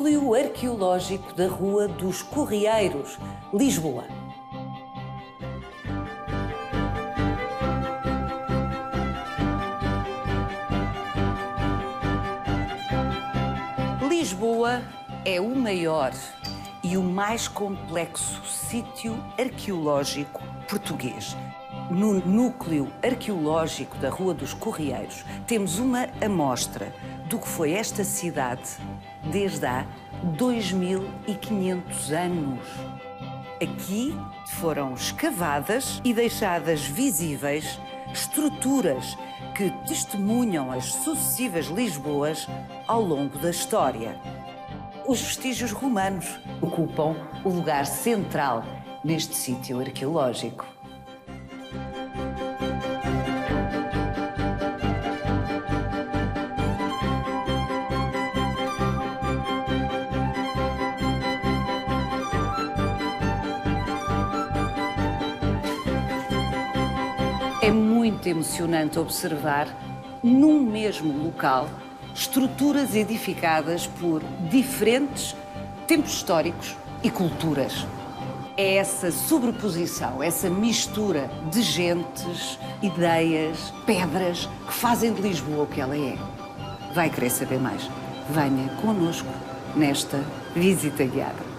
Núcleo Arqueológico da Rua dos Correieiros, Lisboa. Lisboa é o maior e o mais complexo sítio arqueológico português. No Núcleo Arqueológico da Rua dos Correieiros, temos uma amostra do que foi esta cidade desde há 2500 anos. Aqui foram escavadas e deixadas visíveis estruturas que testemunham as sucessivas Lisboas ao longo da história. Os vestígios romanos ocupam o lugar central neste sítio arqueológico. É muito emocionante observar, num mesmo local, estruturas edificadas por diferentes tempos históricos e culturas. É essa sobreposição, essa mistura de gentes, ideias, pedras, que fazem de Lisboa o que ela é. Vai querer saber mais? Venha connosco nesta visita guiada.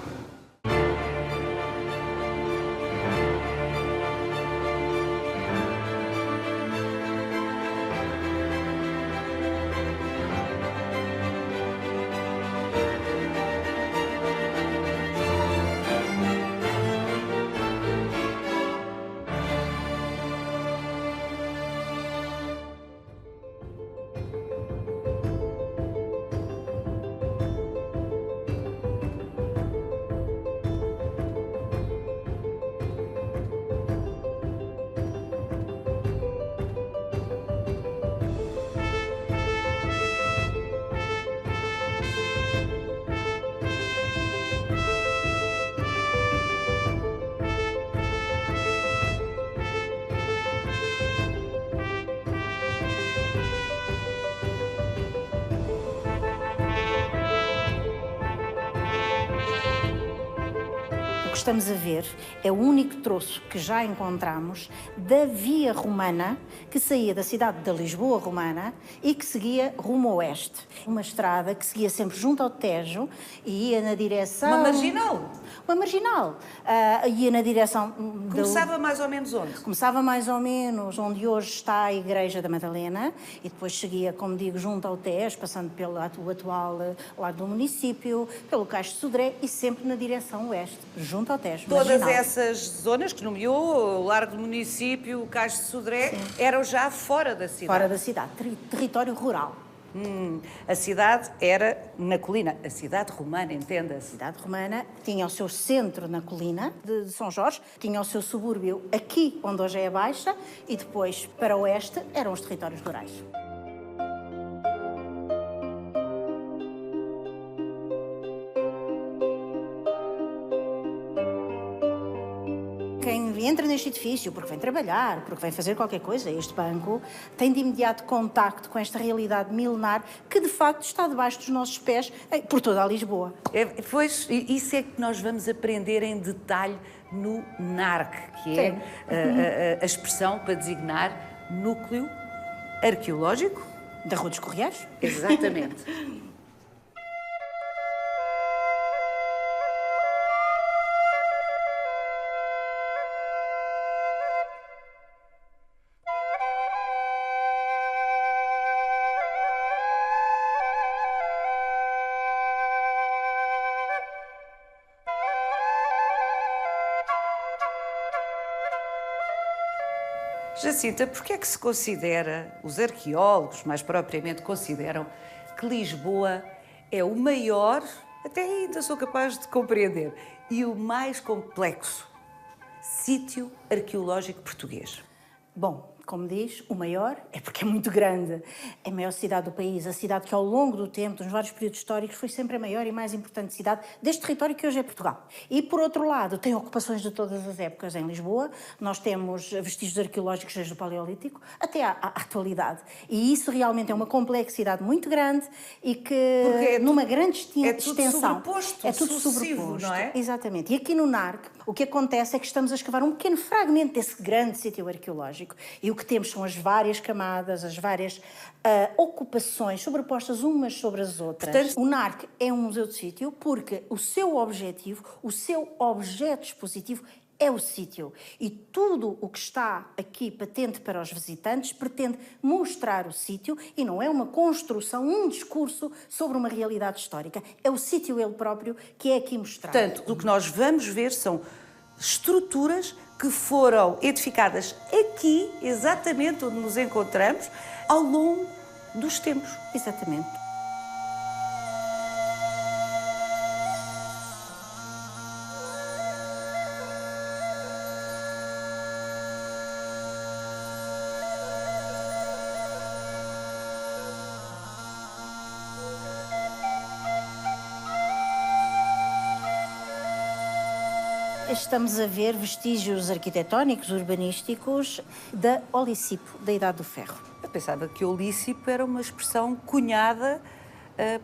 O que estamos a ver é o único troço que já encontramos da via romana que saía da cidade de Lisboa romana e que seguia rumo a oeste. Uma estrada que seguia sempre junto ao Tejo e ia na direção... Uma marginal? Uma marginal. Ia na direção... Começava mais ou menos onde? Começava mais ou menos onde hoje está a Igreja da Madalena e depois seguia, como digo, junto ao Tejo, passando pelo atual lado do município, pelo Cais de Sodré e sempre na direção oeste, junto ao Tejo. Todas marginal. essas zonas que nomeou, o Largo do Município, o Cais de Sodré, Sim. eram já fora da cidade? Fora da cidade, território rural. A cidade era na colina, a cidade romana, entenda-se. A cidade romana tinha o seu centro na colina de São Jorge, tinha o seu subúrbio aqui, onde hoje é a Baixa, e depois, para o oeste, eram os territórios rurais. Quem entra neste edifício porque vem trabalhar, porque vem fazer qualquer coisa, este banco, tem de imediato contacto com esta realidade milenar que, de facto, está debaixo dos nossos pés por toda a Lisboa. Pois, isso é que nós vamos aprender em detalhe no NARC, que é a expressão para designar Núcleo Arqueológico Da Rua dos Correieiros? Exatamente. Jacinta, porquê é que se considera, os arqueólogos mais propriamente consideram, que Lisboa é o maior, até ainda sou capaz de compreender, e o mais complexo sítio arqueológico português? Bom, como diz, o maior é porque é muito grande. É a maior cidade do país, a cidade que ao longo do tempo, nos vários períodos históricos, foi sempre a maior e mais importante cidade deste território que hoje é Portugal. E, por outro lado, tem ocupações de todas as épocas em Lisboa. Nós temos vestígios arqueológicos desde o Paleolítico até à atualidade. E isso realmente é uma complexidade muito grande e que, numa grande extensão... É tudo sobreposto, não é? Exatamente. E aqui no NARC, o que acontece é que estamos a escavar um pequeno fragmento desse grande sítio arqueológico. E o que temos são as várias camadas, as várias ocupações sobrepostas umas sobre as outras. Portanto, o NARC é um museu de sítio porque o seu objetivo, o seu objeto expositivo é o sítio. E tudo o que está aqui patente para os visitantes pretende mostrar o sítio e não é uma construção, um discurso sobre uma realidade histórica. É o sítio ele próprio que é aqui mostrado. Portanto, o que nós vamos ver são estruturas que foram edificadas aqui, exatamente onde nos encontramos, ao longo dos tempos. Exatamente. Estamos a ver vestígios arquitetónicos, urbanísticos, da Olícipo, da Idade do Ferro. Eu pensava que Olícipo era uma expressão cunhada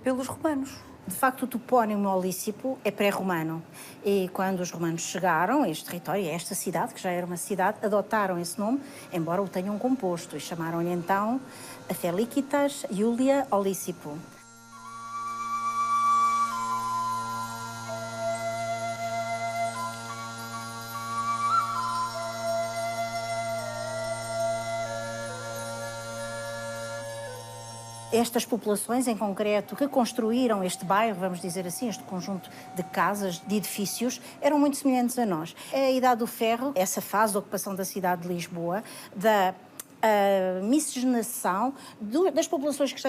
pelos romanos. De facto, o topónimo Olícipo é pré-romano. E quando os romanos chegaram a este território, a esta cidade, que já era uma cidade, adotaram esse nome, embora o tenham composto, e chamaram-lhe então a Felicitas Iulia Olícipo. Estas populações, em concreto, que construíram este bairro, vamos dizer assim, este conjunto de casas, de edifícios, eram muito semelhantes a nós. A Idade do Ferro, essa fase da ocupação da cidade de Lisboa, da miscigenação das populações que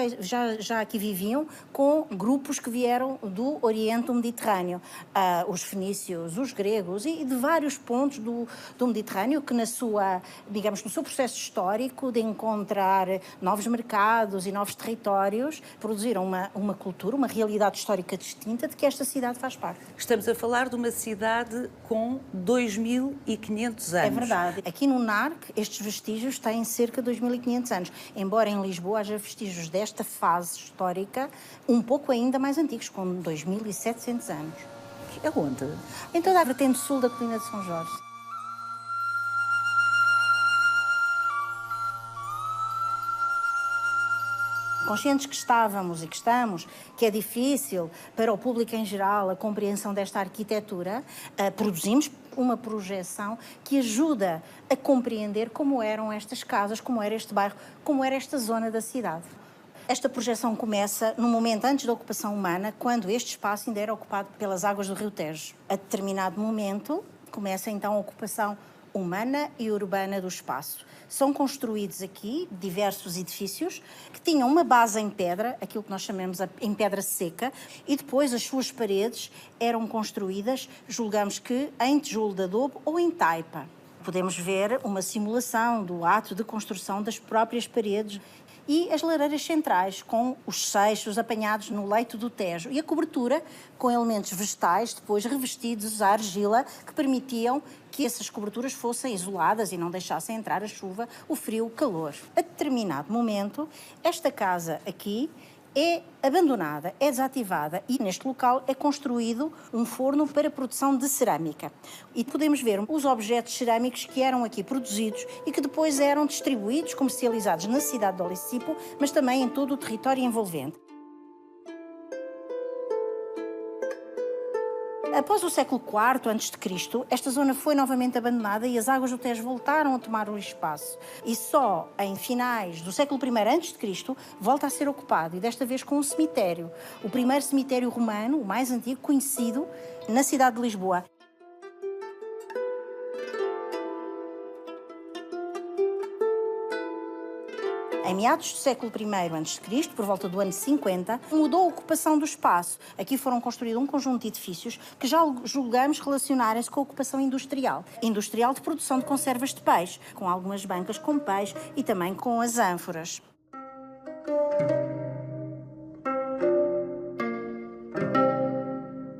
já aqui viviam com grupos que vieram do Oriente do Mediterrâneo. Os fenícios, os gregos e de vários pontos do Mediterrâneo que no seu processo histórico de encontrar novos mercados e novos territórios, produziram uma cultura, uma realidade histórica distinta de que esta cidade faz parte. Estamos a falar de uma cidade com 2.500 anos. É verdade. Aqui no NARC, estes vestígios têm cerca de 2.500 anos, embora em Lisboa haja vestígios desta fase histórica um pouco ainda mais antigos, com 2.700 anos. Aonde? Em toda a vertente sul da colina de São Jorge. Conscientes que estávamos e que estamos, que é difícil para o público em geral a compreensão desta arquitetura, produzimos uma projeção que ajuda a compreender como eram estas casas, como era este bairro, como era esta zona da cidade. Esta projeção começa no momento antes da ocupação humana, quando este espaço ainda era ocupado pelas águas do Rio Tejo. A determinado momento começa então a ocupação humana e urbana do espaço. São construídos aqui diversos edifícios que tinham uma base em pedra, aquilo que nós chamamos em pedra seca, e depois as suas paredes eram construídas, julgamos que em tijolo de adobe ou em taipa. Podemos ver uma simulação do ato de construção das próprias paredes e as lareiras centrais, com os seixos apanhados no leito do Tejo e a cobertura com elementos vegetais, depois revestidos à argila, que permitiam que essas coberturas fossem isoladas e não deixassem entrar a chuva, o frio, o calor. A determinado momento, esta casa aqui é abandonada, é desativada e neste local é construído um forno para produção de cerâmica. E podemos ver os objetos cerâmicos que eram aqui produzidos e que depois eram distribuídos, comercializados na cidade de Olícipo, mas também em todo o território envolvente. Após o século IV a.C., esta zona foi novamente abandonada e as águas do Tejo voltaram a tomar o espaço. E só em finais do século I a.C. volta a ser ocupado, e desta vez com um cemitério. O primeiro cemitério romano, o mais antigo, conhecido na cidade de Lisboa. Em meados do século I a.C., por volta do ano 50, mudou a ocupação do espaço. Aqui foram construídos um conjunto de edifícios que já julgamos relacionarem-se com a ocupação industrial. Industrial de produção de conservas de peixe, com algumas bancas com peixe e também com as ânforas.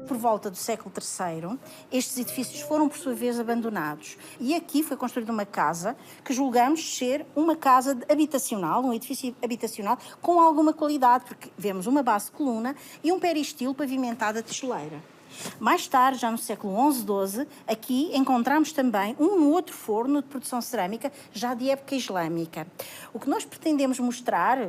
Por volta do século III, estes edifícios foram, por sua vez, abandonados. E aqui foi construída uma casa que julgamos ser uma casa habitacional, um edifício habitacional com alguma qualidade, porque vemos uma base de coluna e um peristilo pavimentado a tijoleira. Mais tarde, já no século XI-XII, aqui encontramos também um outro forno de produção cerâmica, já de época islâmica. O que nós pretendemos mostrar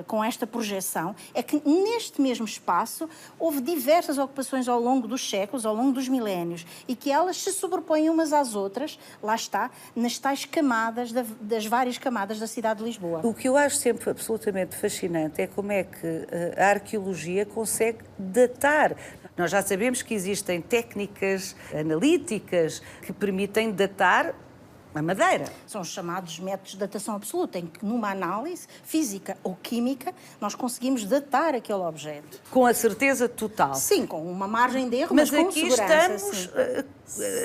com esta projeção é que neste mesmo espaço houve diversas ocupações ao longo dos séculos, ao longo dos milénios, e que elas se sobrepõem umas às outras, lá está, nas tais camadas, das várias camadas da cidade de Lisboa. O que eu acho sempre absolutamente fascinante é como é que a arqueologia consegue datar. Nós já sabemos que existem técnicas analíticas que permitem datar a madeira. São os chamados métodos de datação absoluta, em que numa análise física ou química nós conseguimos datar aquele objeto. Com a certeza total. Sim, com uma margem de erro, mas com aqui segurança. Estamos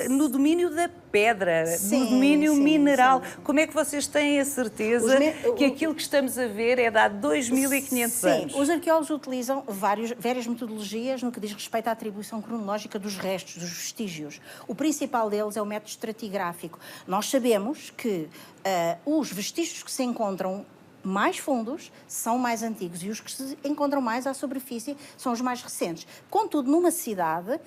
no domínio da pedra, sim, no domínio mineral. Sim. Como é que vocês têm a certeza que aquilo que estamos a ver é de há 2.500 anos? Sim, os arqueólogos utilizam várias metodologias no que diz respeito à atribuição cronológica dos restos, dos vestígios. O principal deles é o método estratigráfico. Nós sabemos que os vestígios que se encontram mais fundos são mais antigos e os que se encontram mais à superfície são os mais recentes. Contudo, numa cidade,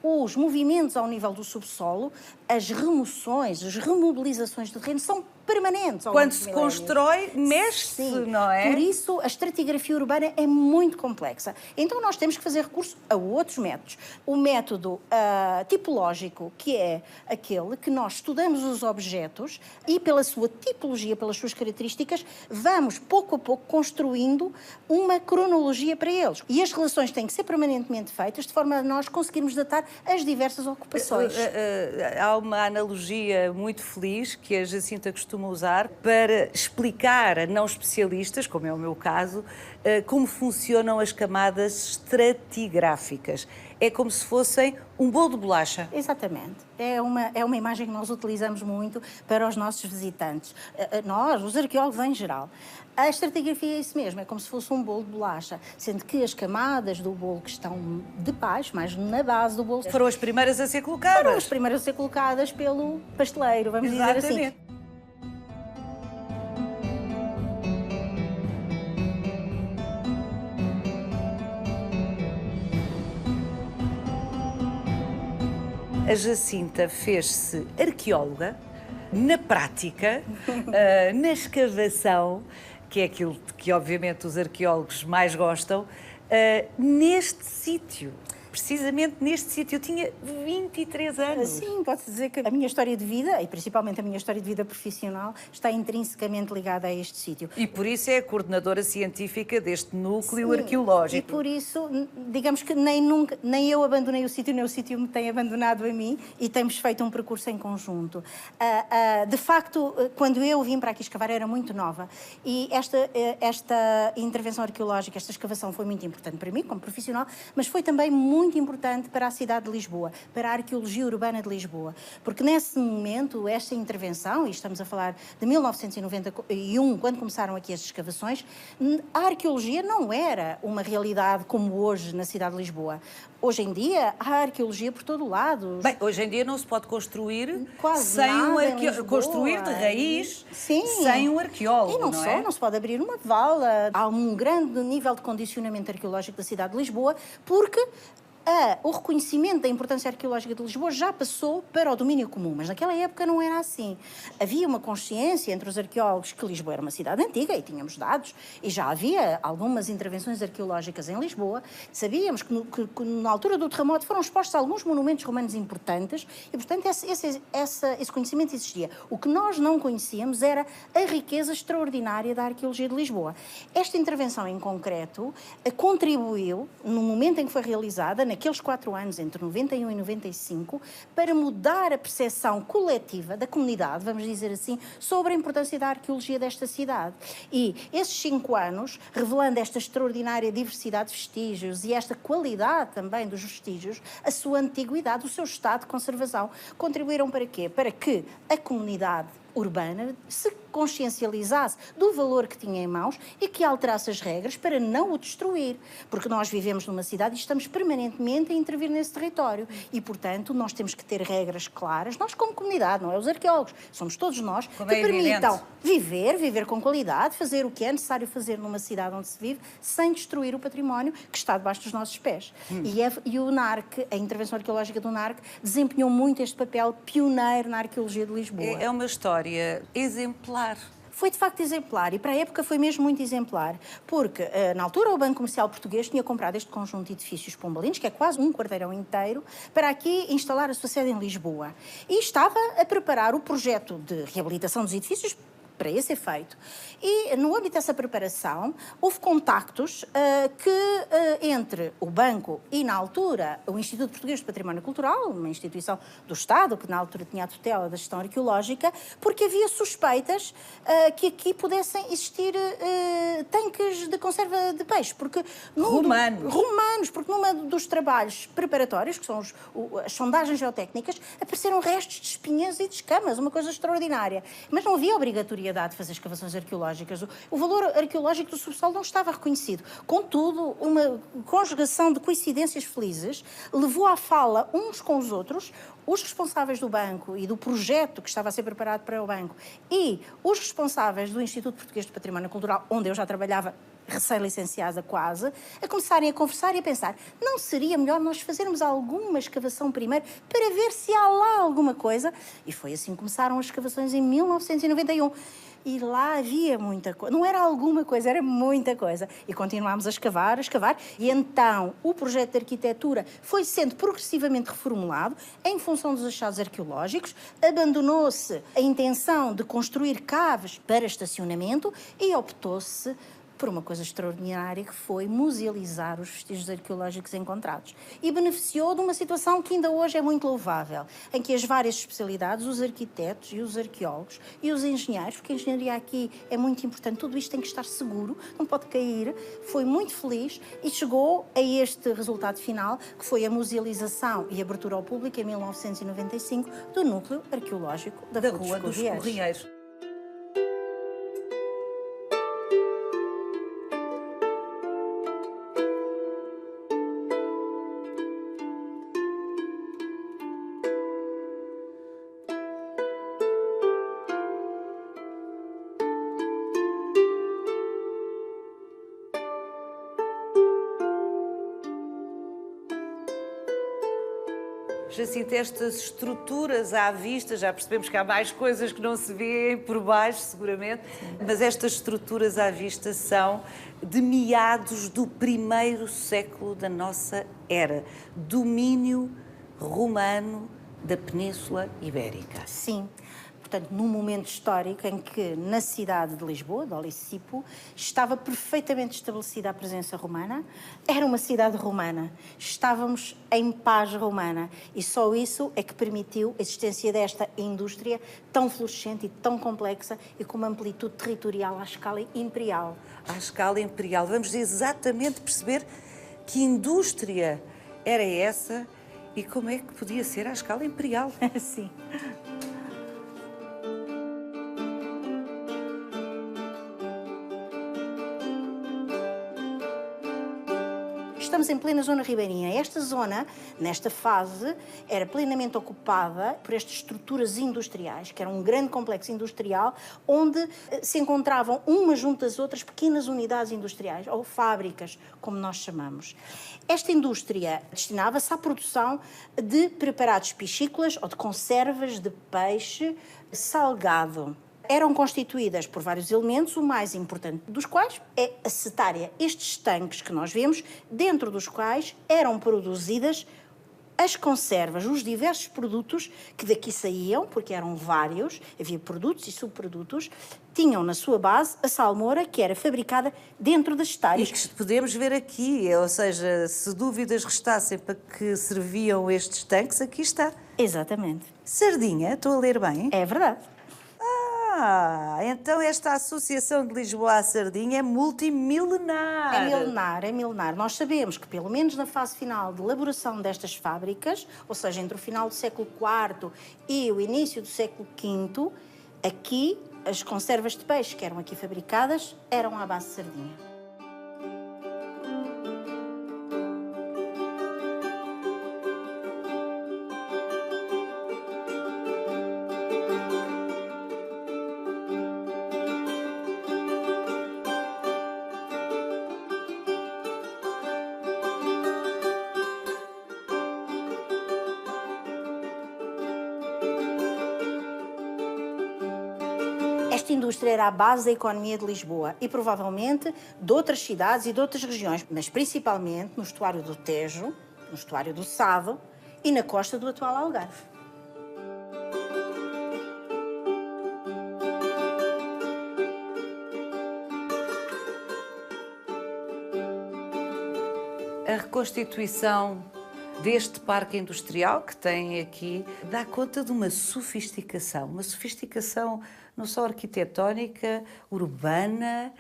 os movimentos ao nível do subsolo, as remoções, as remobilizações de terreno são permanentes. Quando se constrói, mexe-se, não é? Por isso, a estratigrafia urbana é muito complexa. Então, nós temos que fazer recurso a outros métodos. O método tipológico, que é aquele que nós estudamos os objetos e, pela sua tipologia, pelas suas características, vamos, pouco a pouco, construindo uma cronologia para eles. E as relações têm que ser permanentemente feitas, de forma a nós conseguirmos datar as diversas ocupações. Há uma analogia muito feliz que a Jacinta costuma usar para explicar a não especialistas, como é o meu caso, como funcionam as camadas estratigráficas. É como se fossem um bolo de bolacha. Exatamente. É uma imagem que nós utilizamos muito para os nossos visitantes. Nós, os arqueólogos em geral. A estratigrafia é isso mesmo, é como se fosse um bolo de bolacha, sendo que as camadas do bolo que estão de baixo, mais na base do bolo... Foram as primeiras a ser colocadas. Foram as primeiras a ser colocadas pelo pasteleiro, vamos dizer assim. A Jacinta fez-se arqueóloga, na prática, na escavação, que é aquilo que obviamente os arqueólogos mais gostam, neste sítio. Precisamente neste sítio. Eu tinha 23 anos. Sim, pode-se dizer que a minha história de vida, e principalmente a minha história de vida profissional, está intrinsecamente ligada a este sítio. E por isso é a coordenadora científica deste núcleo arqueológico. E por isso, digamos que nem eu abandonei o sítio, nem o sítio me tem abandonado a mim, e temos feito um percurso em conjunto. De facto, quando eu vim para aqui escavar, era muito nova. E esta intervenção arqueológica, esta escavação foi muito importante para mim, como profissional, mas foi também muito importante para a cidade de Lisboa, para a arqueologia urbana de Lisboa. Porque nesse momento, esta intervenção, e estamos a falar de 1991, quando começaram aqui as escavações, a arqueologia não era uma realidade como hoje na cidade de Lisboa. Hoje em dia, há arqueologia por todo o lado. Bem, hoje em dia não se pode construir quase sem um arqueólogo. Construir de raiz, sim, sem um arqueólogo. E não se pode abrir uma vala. Há um grande nível de condicionamento arqueológico da cidade de Lisboa, porque o reconhecimento da importância arqueológica de Lisboa já passou para o domínio comum, mas naquela época não era assim. Havia uma consciência entre os arqueólogos que Lisboa era uma cidade antiga e tínhamos dados, e já havia algumas intervenções arqueológicas em Lisboa. Sabíamos que na altura do terremoto foram expostos alguns monumentos romanos importantes e, portanto, esse conhecimento existia. O que nós não conhecíamos era a riqueza extraordinária da arqueologia de Lisboa. Esta intervenção em concreto contribuiu, no momento em que foi realizada, naqueles 4 anos, entre 91 e 95, para mudar a percepção coletiva da comunidade, vamos dizer assim, sobre a importância da arqueologia desta cidade. E esses 5 anos, revelando esta extraordinária diversidade de vestígios e esta qualidade também dos vestígios, a sua antiguidade, o seu estado de conservação, contribuíram para quê? Para que a comunidade urbana se consciencializasse do valor que tinha em mãos e que alterasse as regras para não o destruir. Porque nós vivemos numa cidade e estamos permanentemente a intervir nesse território. E, portanto, nós temos que ter regras claras, nós como comunidade, não é os arqueólogos, somos todos nós, que permitam viver com qualidade, fazer o que é necessário fazer numa cidade onde se vive, sem destruir o património que está debaixo dos nossos pés. E o NARC, a intervenção arqueológica do NARC, desempenhou muito este papel pioneiro na arqueologia de Lisboa. É uma história exemplar. Foi de facto exemplar e para a época foi mesmo muito exemplar, porque na altura o Banco Comercial Português tinha comprado este conjunto de edifícios pombalinos, que é quase um quarteirão inteiro, para aqui instalar a sua sede em Lisboa. E estava a preparar o projeto de reabilitação dos edifícios para esse efeito. E, no âmbito dessa preparação, houve contactos entre o banco e, na altura, o Instituto Português de Património Cultural, uma instituição do Estado, que na altura tinha a tutela da gestão arqueológica, porque havia suspeitas que aqui pudessem existir tanques de conserva de peixe. Porque romanos, porque num dos trabalhos preparatórios, que são as sondagens geotécnicas, apareceram restos de espinhas e de escamas, uma coisa extraordinária. Mas não havia obrigatoriedade de fazer escavações arqueológicas. O valor arqueológico do subsolo não estava reconhecido. Contudo, uma conjugação de coincidências felizes levou à fala uns com os outros, os responsáveis do banco e do projeto que estava a ser preparado para o banco e os responsáveis do Instituto Português de Património Cultural, onde eu já trabalhava recém-licenciada quase, a começarem a conversar e a pensar, não seria melhor nós fazermos alguma escavação primeiro para ver se há lá alguma coisa? E foi assim que começaram as escavações em 1991. E lá havia muita coisa. Não era alguma coisa, era muita coisa. E continuámos a escavar. E então o projeto de arquitetura foi sendo progressivamente reformulado em função dos achados arqueológicos. Abandonou-se a intenção de construir caves para estacionamento e optou-se por uma coisa extraordinária que foi musealizar os vestígios arqueológicos encontrados. E beneficiou de uma situação que ainda hoje é muito louvável, em que as várias especialidades, os arquitetos e os arqueólogos e os engenheiros, porque a engenharia aqui é muito importante, tudo isto tem que estar seguro, não pode cair, foi muito feliz e chegou a este resultado final, que foi a musealização e abertura ao público em 1995 do núcleo arqueológico da Rua dos Correieiros. Jacinto, estas estruturas à vista, já percebemos que há mais coisas que não se vêem por baixo, seguramente, mas estas estruturas à vista são de meados do 1º século da nossa era, domínio romano da Península Ibérica. Sim. Portanto, num momento histórico em que, na cidade de Lisboa, de Olisipo, estava perfeitamente estabelecida a presença romana, era uma cidade romana, estávamos em paz romana e só isso é que permitiu a existência desta indústria tão florescente e tão complexa e com uma amplitude territorial à escala imperial. À escala imperial. Vamos exatamente perceber que indústria era essa e como é que podia ser à escala imperial. Sim. Estamos em plena zona ribeirinha. Esta zona, nesta fase, era plenamente ocupada por estas estruturas industriais, que era um grande complexo industrial, onde se encontravam umas junto das outras pequenas unidades industriais, ou fábricas, como nós chamamos. Esta indústria destinava-se à produção de preparados piscícolas ou de conservas de peixe salgado. Eram constituídas por vários elementos, o mais importante dos quais é a setária. Estes tanques que nós vemos, dentro dos quais eram produzidas as conservas, os diversos produtos que daqui saíam, porque eram vários, havia produtos e subprodutos, tinham na sua base a salmoura, que era fabricada dentro das E estárias. que podemos ver aqui, ou seja, se dúvidas restassem para que serviam estes tanques, aqui está. Exatamente. Sardinha, estou a ler bem? É verdade. Então esta Associação de Lisboa à Sardinha é multimilenar. É milenar, é milenar. Nós sabemos que, pelo menos na fase final de elaboração destas fábricas, ou seja, entre o final do século IV e o início do século V, aqui as conservas de peixe que eram aqui fabricadas eram à base de sardinha. Esta indústria era a base da economia de Lisboa e provavelmente de outras cidades e de outras regiões, mas principalmente no estuário do Tejo, no estuário do Sado e na costa do atual Algarve. A reconstituição deste parque industrial que tem aqui dá conta de uma sofisticação não só arquitetónica, urbana,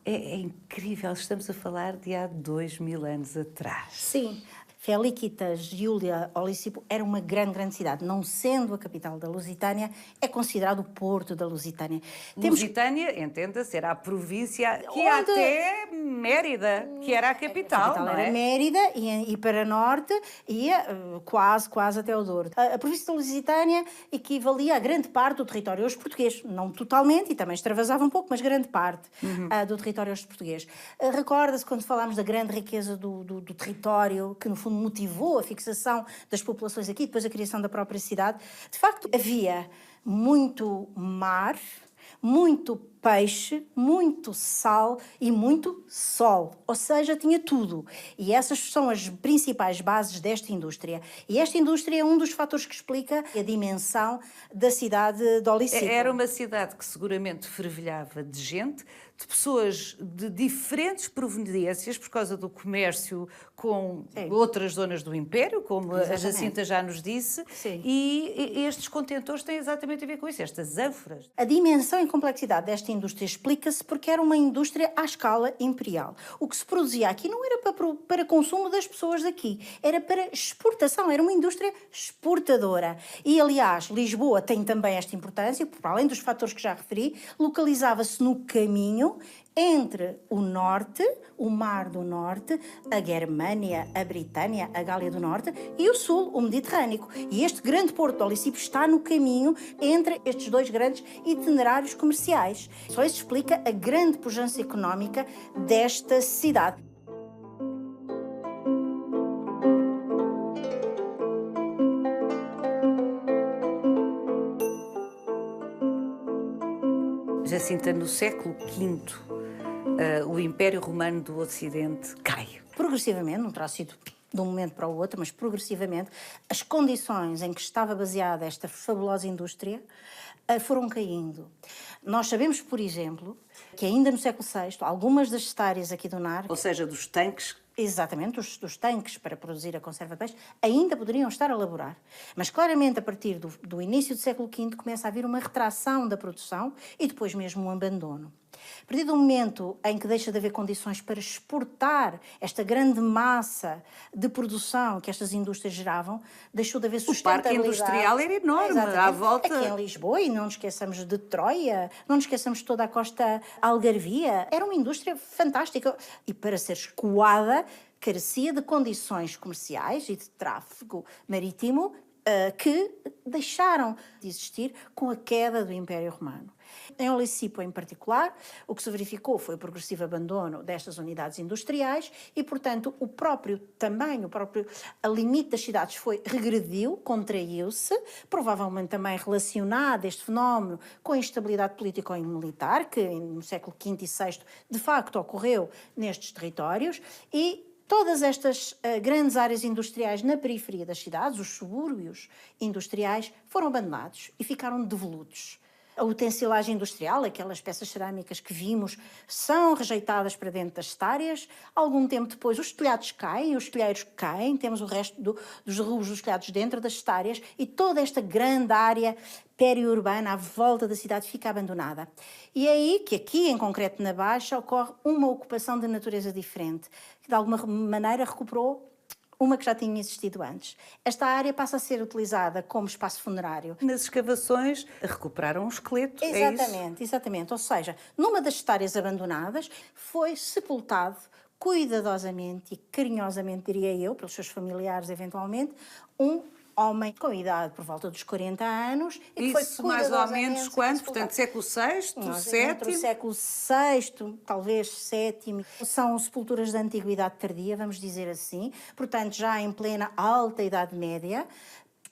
é incrível, estamos a falar de há 2000 anos atrás. Sim. Feliquitas, Giulia, Olisipo era uma grande cidade. Não sendo a capital da Lusitânia, é considerado o porto da Lusitânia. Lusitânia, entenda-se, era a província que ia até Mérida, que era a capital, não é? Era Mérida e para norte ia quase até o Douro. A província da Lusitânia equivalia a grande parte do território hoje português. Não totalmente, e também extravasava um pouco, mas grande parte do território hoje português. Recorda-se quando falámos da grande riqueza do território, que no fundo motivou a fixação das populações aqui, depois a criação da própria cidade. De facto, havia muito mar, muito peixe, muito sal e muito sol. Ou seja, tinha tudo. E essas são as principais bases desta indústria. E esta indústria é um dos fatores que explica a dimensão da cidade de Olisipo. Era uma cidade que seguramente fervilhava de gente, de pessoas de diferentes proveniências por causa do comércio com outras zonas do Império, como a Jacinta já nos disse. Sim. E estes contentores têm exatamente a ver com isso, estas ânforas. A dimensão e complexidade desta indústria explica-se porque era uma indústria à escala imperial. O que se produzia aqui não era para consumo das pessoas daqui, era para exportação, era uma indústria exportadora. E, aliás, Lisboa tem também esta importância, para além dos fatores que já referi, localizava-se no caminho entre o norte, o Mar do Norte, a Germânia, a Britânia, a Gália do Norte e o sul, o Mediterrâneo. E este grande porto de Olisipo está no caminho entre estes dois grandes itinerários comerciais. Só isso explica a grande pujança económica desta cidade. Jacinta, no século V, o Império Romano do Ocidente cai. Progressivamente, não terá sido de um momento para o outro, mas progressivamente, as condições em que estava baseada esta fabulosa indústria foram caindo. Nós sabemos, por exemplo, que ainda no século VI, algumas das estárias aqui do NAR... Ou seja, dos tanques... Exatamente, dos tanques para produzir a conserva de peixe ainda poderiam estar a laborar. Mas claramente a partir do início do século V começa a haver uma retração da produção e depois mesmo um abandono. A partir do momento em que deixa de haver condições para exportar esta grande massa de produção que estas indústrias geravam, deixou de haver sustentabilidade. O parque industrial era enorme, à volta... Aqui em Lisboa, e não nos esqueçamos de Troia, não nos esqueçamos de toda a costa algarvia. Era uma indústria fantástica e para ser escoada carecia de condições comerciais e de tráfego marítimo que deixaram de existir com a queda do Império Romano. Em Olisipo, em particular, o que se verificou foi o progressivo abandono destas unidades industriais e, portanto, o próprio limite das cidades regrediu, contraiu-se, provavelmente também relacionado este fenómeno com a instabilidade política e militar, que no século V e VI, de facto, ocorreu nestes territórios, e Todas estas grandes áreas industriais na periferia das cidades, os subúrbios industriais, foram abandonados e ficaram devolutos. A utensilagem industrial, aquelas peças cerâmicas que vimos, são rejeitadas para dentro das estárias. Algum tempo depois os telhados caem, os telheiros caem, temos o resto dos derrubos dos telhados dentro das estárias e toda esta grande área periurbana à volta da cidade fica abandonada. E é aí que aqui, em concreto na Baixa, ocorre uma ocupação de natureza diferente, que de alguma maneira recuperou uma que já tinha existido antes. Esta área passa a ser utilizada como espaço funerário. Nas escavações recuperaram um esqueleto, Exatamente, exatamente. Ou seja, numa das estárias abandonadas foi sepultado cuidadosamente e carinhosamente, diria eu, pelos seus familiares eventualmente, um homem com idade por volta dos 40 anos. E que isso foi mais ou menos quando? Portanto, século VI, VII? Entre o século VI, talvez VII. São sepulturas da antiguidade tardia, vamos dizer assim. Portanto, já em plena alta Idade Média.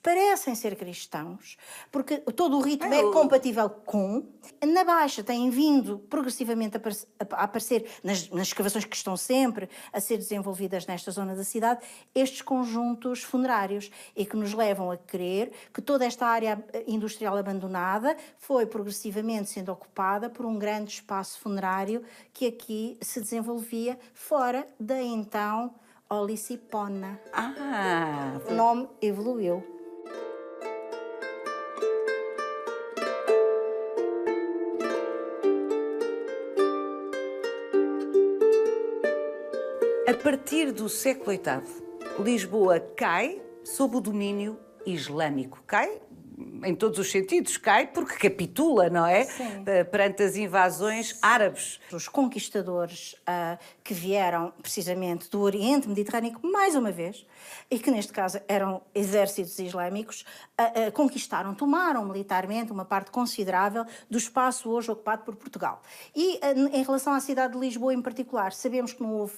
Parecem ser cristãos, porque todo o ritmo é compatível com. Na Baixa têm vindo progressivamente a aparecer, nas escavações que estão sempre a ser desenvolvidas nesta zona da cidade, estes conjuntos funerários e que nos levam a crer que toda esta área industrial abandonada foi progressivamente sendo ocupada por um grande espaço funerário que aqui se desenvolvia fora da então Olicipona. O nome evoluiu. A partir do século VIII, Lisboa cai sob o domínio islâmico. Cai em todos os sentidos, cai porque capitula, não é? Sim. Perante as invasões árabes. Os conquistadores que vieram precisamente do Oriente Mediterrâneo, mais uma vez, e que neste caso eram exércitos islâmicos, conquistaram, tomaram militarmente uma parte considerável do espaço hoje ocupado por Portugal. E em relação à cidade de Lisboa em particular, sabemos que não houve,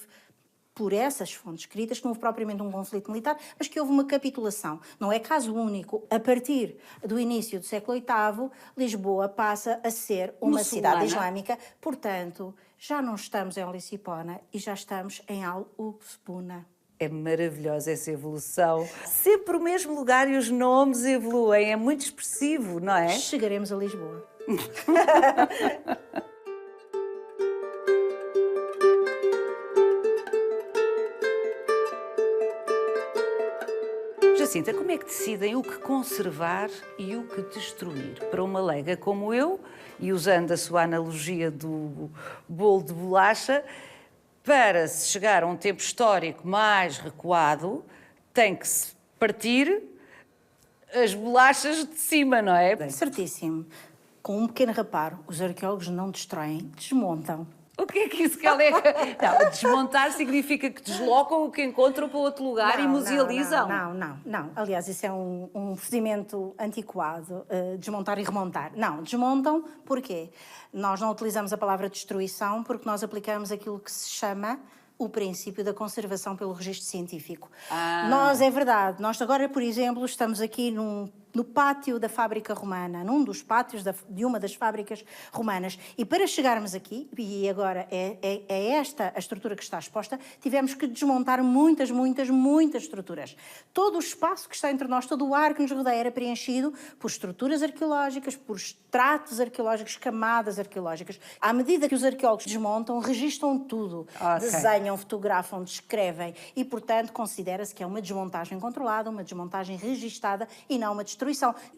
por essas fontes escritas, que não houve propriamente um conflito militar, mas que houve uma capitulação. Não é caso único. A partir do início do século VIII, Lisboa passa a ser uma cidade islâmica. Portanto, já não estamos em Olicipona e já estamos em Al-Uqbuna. É maravilhosa essa evolução. Sempre o mesmo lugar e os nomes evoluem. É muito expressivo, não é? Chegaremos a Lisboa. Jacinta, como é que decidem o que conservar e o que destruir? Para uma leiga como eu, e usando a sua analogia do bolo de bolacha, para se chegar a um tempo histórico mais recuado, tem que se partir as bolachas de cima, não é? Certíssimo. Com um pequeno reparo, os arqueólogos não destroem, desmontam. O que é que isso quer dizer? Não, desmontar significa que deslocam o que encontram para outro lugar e musealizam. Não. Aliás, isso é um procedimento antiquado, desmontar e remontar. Não, desmontam porquê? Nós não utilizamos a palavra destruição porque nós aplicamos aquilo que se chama o princípio da conservação pelo registro científico. Nós, é verdade, nós agora, por exemplo, estamos aqui no pátio da fábrica romana, num dos pátios de uma das fábricas romanas. E para chegarmos aqui, e agora é esta a estrutura que está exposta, tivemos que desmontar muitas estruturas. Todo o espaço que está entre nós, todo o ar que nos rodeia era preenchido por estruturas arqueológicas, por estratos arqueológicos, camadas arqueológicas. À medida que os arqueólogos desmontam, registram tudo. Desenham, fotografam, descrevem e, portanto, considera-se que é uma desmontagem controlada, uma desmontagem registada e não uma destruição.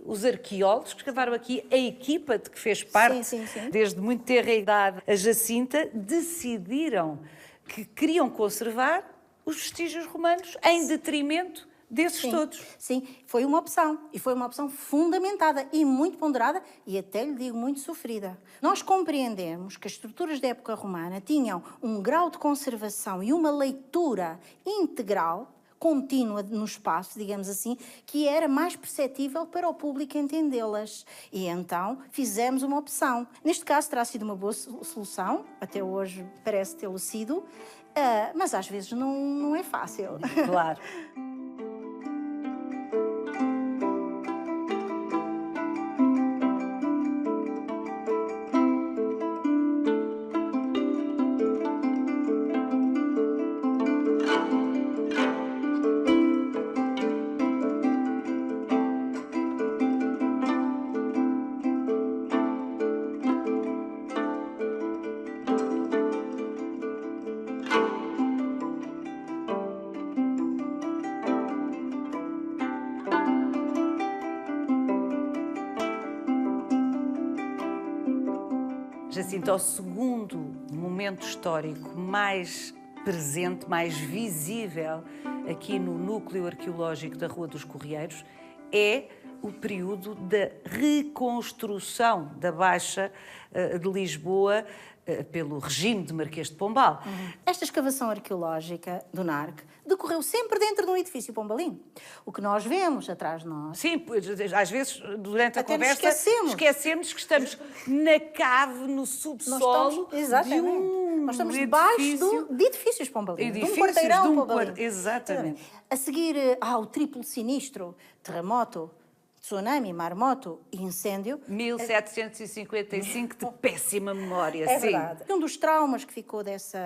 Os arqueólogos que escavaram aqui, a equipa de que fez parte, sim. desde muito tenra idade, a Jacinta, decidiram que queriam conservar os vestígios romanos em detrimento desses todos. Sim, foi uma opção. E foi uma opção fundamentada e muito ponderada e até lhe digo muito sofrida. Nós compreendemos que as estruturas da época romana tinham um grau de conservação e uma leitura integral, contínua no espaço, digamos assim, que era mais perceptível para o público entendê-las. E então fizemos uma opção. Neste caso terá sido uma boa solução, até hoje parece tê-lo sido, mas às vezes não é fácil. Claro. Jacinto, ao segundo momento histórico mais presente, mais visível aqui no núcleo arqueológico da Rua dos Correieiros, é o período da reconstrução da Baixa de Lisboa pelo regime de Marquês de Pombal. Esta escavação arqueológica do NARC decorreu sempre dentro de um edifício pombalino. O que nós vemos atrás de nós... Sim, pois, às vezes, durante a Até nos conversa, esquecemos que estamos na cave, no subsolo exatamente. de um Nós estamos edifício... de edifícios pombalinos, de um Edifícios quarteirão de um pombalino. Exatamente. A seguir ao triplo sinistro, terremoto, tsunami, maremoto e incêndio... 1755, de péssima memória, É sim. verdade. Um dos traumas que ficou desse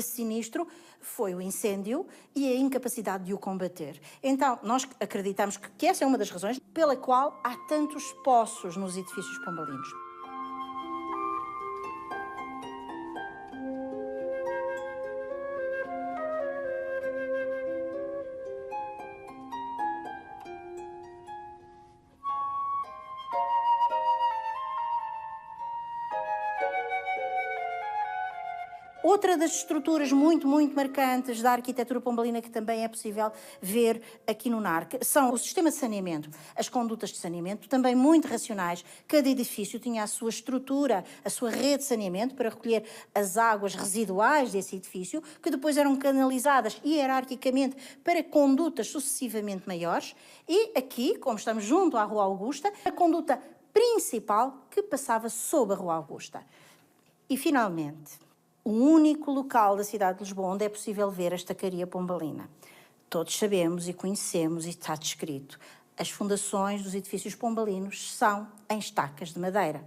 sinistro foi o incêndio e a incapacidade de o combater. Então, nós acreditamos que essa é uma das razões pela qual há tantos poços nos edifícios pombalinos. Outra das estruturas muito marcantes da arquitetura pombalina que também é possível ver aqui no NARC são o sistema de saneamento, as condutas de saneamento, também muito racionais. Cada edifício tinha a sua estrutura, a sua rede de saneamento para recolher as águas residuais desse edifício, que depois eram canalizadas hierarquicamente para condutas sucessivamente maiores. E aqui, como estamos junto à Rua Augusta, a conduta principal que passava sob a Rua Augusta. E, finalmente, o único local da cidade de Lisboa onde é possível ver a estacaria pombalina. Todos sabemos e conhecemos, e está descrito, as fundações dos edifícios pombalinos são em estacas de madeira.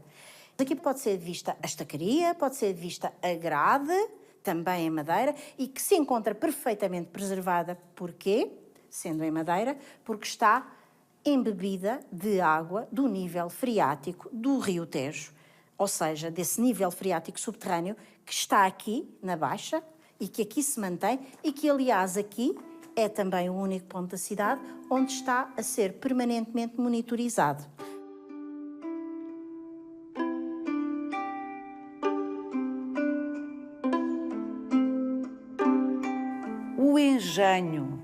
Aqui pode ser vista a estacaria, pode ser vista a grade, também em madeira, e que se encontra perfeitamente preservada. Porquê? Sendo em madeira, porque está embebida de água do nível freático do Rio Tejo, ou seja, desse nível freático subterrâneo que está aqui na Baixa e que aqui se mantém e que, aliás, aqui é também o único ponto da cidade onde está a ser permanentemente monitorizado. O engenho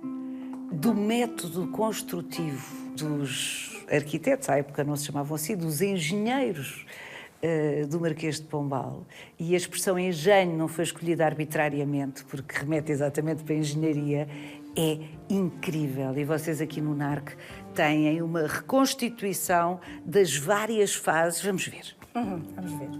do método construtivo dos arquitetos, à época não se chamavam assim, dos engenheiros do Marquês de Pombal, e a expressão engenho não foi escolhida arbitrariamente, porque remete exatamente para a engenharia, é incrível. E vocês aqui no NARC têm uma reconstituição das várias fases. Vamos ver. Vamos ver.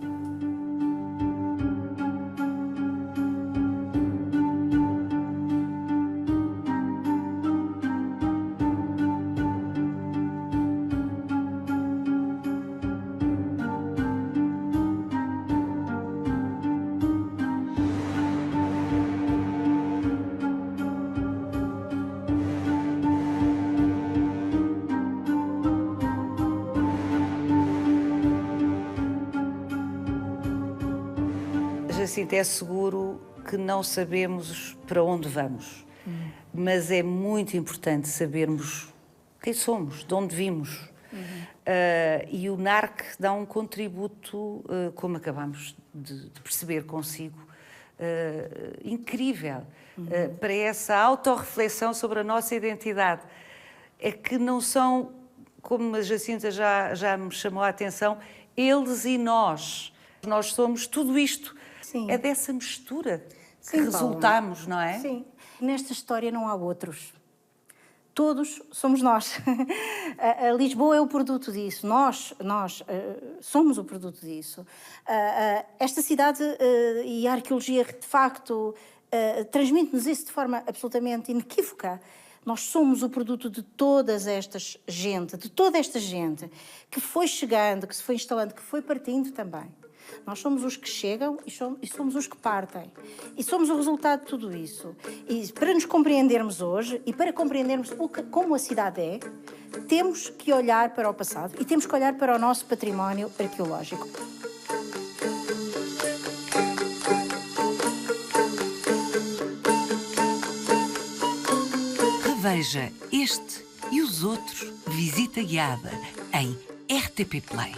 Jacinto, é seguro que não sabemos para onde vamos, mas é muito importante sabermos quem somos, de onde vimos. E o NARC dá um contributo, como acabamos de perceber consigo, incrível, para essa autorreflexão sobre a nossa identidade. É que não são, como a Jacinta já me chamou a atenção, eles e nós. Nós somos tudo isto. Sim. É dessa mistura que Sim, resultamos, não é? Sim. Nesta história não há outros. Todos somos nós. A Lisboa é o produto disso. Nós somos o produto disso. Esta cidade e a arqueologia, de facto, transmite-nos isso de forma absolutamente inequívoca. Nós somos o produto de toda esta gente que foi chegando, que se foi instalando, que foi partindo também. Nós somos os que chegam e somos os que partem. E somos o resultado de tudo isso. E para nos compreendermos hoje e para compreendermos como a cidade é, temos que olhar para o passado e temos que olhar para o nosso património arqueológico. Reveja este e os outros Visita Guiada em RTP Play.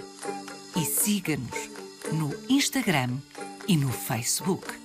E siga-nos no Instagram e no Facebook.